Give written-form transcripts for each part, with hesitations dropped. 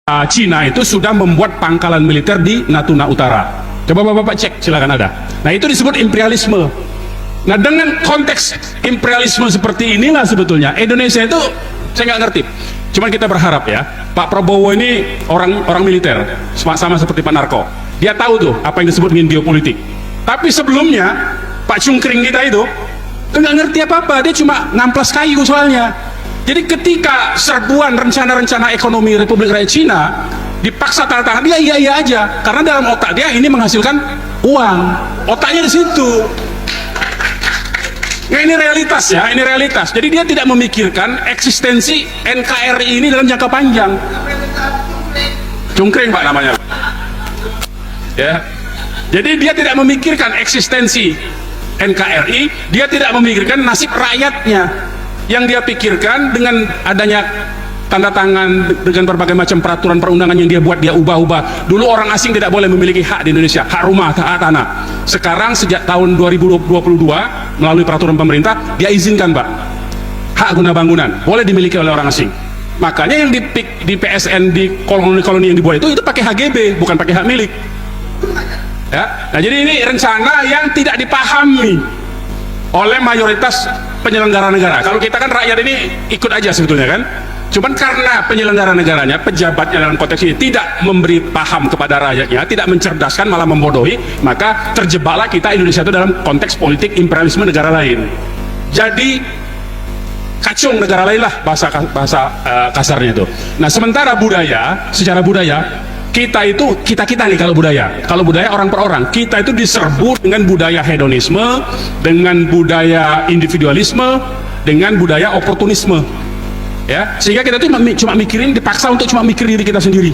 Cina itu sudah membuat pangkalan militer di Natuna Utara. Coba bapak cek, silakan ada. Nah itu disebut imperialisme. Nah dengan konteks imperialisme seperti inilah sebetulnya Indonesia itu saya nggak ngerti. Cuman kita berharap ya, Pak Prabowo ini orang militer, sama seperti Pak Narko. Dia tahu tuh apa yang disebut dengan geopolitik. Tapi sebelumnya Pak Cungkring kita itu nggak ngerti apa-apa, dia cuma ngamplas kayu soalnya. Jadi ketika serbuan rencana-rencana ekonomi Republik Rakyat Cina dipaksa tanda tangan, dia iya aja, karena dalam otak dia ini menghasilkan uang, otaknya di situ. Nah ini realitas ya, ini realitas. Jadi dia tidak memikirkan eksistensi NKRI ini dalam jangka panjang. Cungkring Pak namanya. Ya. Jadi dia tidak memikirkan eksistensi NKRI, dia tidak memikirkan nasib rakyatnya. Yang dia pikirkan dengan adanya tanda tangan dengan berbagai macam peraturan perundangan yang dia buat, dia ubah-ubah. Dulu orang asing tidak boleh memiliki hak di Indonesia, hak rumah, hak tanah. Sekarang sejak tahun 2022 melalui peraturan pemerintah dia izinkan Pak, hak guna bangunan boleh dimiliki oleh orang asing. Makanya yang di PSN di koloni-koloni yang dibuat itu pakai HGB, bukan pakai hak milik ya. Nah jadi ini rencana yang tidak dipahami oleh mayoritas penyelenggara negara. Kalau kita kan rakyat ini ikut aja sebetulnya kan. Cuman karena penyelenggara negaranya, pejabatnya dalam konteks ini tidak memberi paham kepada rakyatnya, tidak mencerdaskan, malah membodohi, maka terjebaklah kita Indonesia itu dalam konteks politik imperialisme negara lain. Jadi kacung negara lain lah bahasa kasarnya itu. Nah sementara budaya, secara budaya kita itu kita nih kalau budaya orang per orang, kita itu diserbu dengan budaya hedonisme, dengan budaya individualisme, dengan budaya oportunisme ya, sehingga kita itu cuma mikirin, dipaksa untuk cuma mikir diri kita sendiri,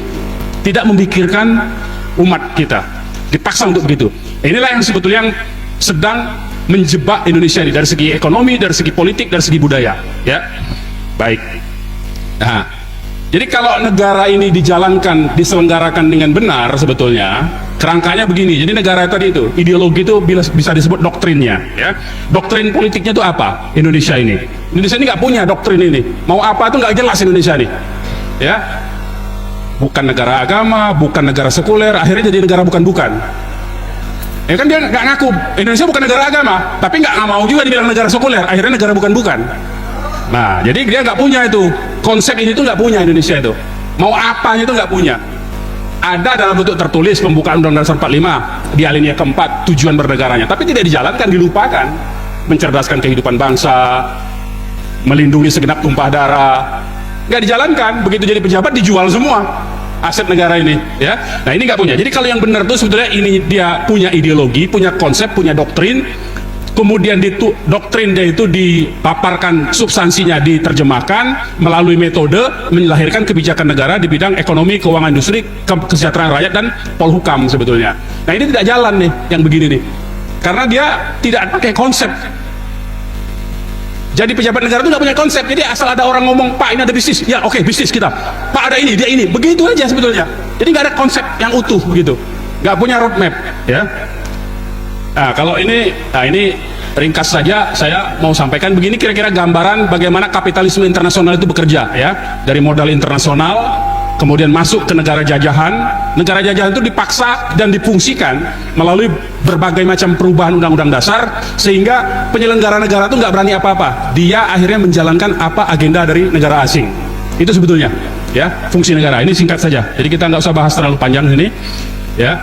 tidak memikirkan umat kita, dipaksa untuk begitu. Inilah yang sebetulnya yang sedang menjebak Indonesia ini dari segi ekonomi, dari segi politik, dari segi budaya ya. Baik, nah jadi kalau negara ini dijalankan, diselenggarakan dengan benar sebetulnya kerangkanya begini. Jadi negara tadi itu, ideologi itu bisa disebut doktrinnya ya. Doktrin politiknya itu apa? Indonesia ini nggak punya doktrin ini, mau apa itu nggak jelas Indonesia ini ya. Bukan negara agama, bukan negara sekuler, akhirnya jadi negara bukan-bukan ya kan. Dia nggak ngaku Indonesia bukan negara agama, tapi nggak mau juga dibilang negara sekuler, akhirnya negara bukan-bukan. Nah jadi dia nggak punya itu konsep ini tuh, nggak punya Indonesia itu, mau apanya itu nggak punya. Ada dalam bentuk tertulis pembukaan Undang-Undang Dasar 45 di alinea keempat tujuan bernegaranya, tapi tidak dijalankan, dilupakan. Mencerdaskan kehidupan bangsa, melindungi segenap tumpah darah, nggak dijalankan. Begitu jadi pejabat dijual semua aset negara ini ya. Nah ini nggak punya. Jadi kalau yang benar tuh sebetulnya ini dia punya ideologi, punya konsep, punya doktrin. Kemudian doktrin dia itu dipaparkan, substansinya diterjemahkan melalui metode melahirkan kebijakan negara di bidang ekonomi, keuangan, industri, kesejahteraan rakyat, dan polhukam sebetulnya. Nah ini tidak jalan nih yang begini nih, karena dia tidak pakai konsep. Jadi pejabat negara itu nggak punya konsep. Jadi asal ada orang ngomong, Pak ini ada bisnis, ya oke, bisnis kita. Pak ada ini, dia ini, begitu aja sebetulnya. Jadi nggak ada konsep yang utuh begitu, nggak punya roadmap ya. Nah kalau ini, ringkas saja saya mau sampaikan begini, kira-kira gambaran bagaimana kapitalisme internasional itu bekerja ya. Dari modal internasional kemudian masuk ke negara jajahan. Negara jajahan itu dipaksa dan difungsikan melalui berbagai macam perubahan undang-undang dasar, sehingga penyelenggara negara itu nggak berani apa-apa, dia akhirnya menjalankan apa agenda dari negara asing. Itu sebetulnya ya fungsi negara. Ini singkat saja, jadi kita nggak usah bahas terlalu panjang ini ya.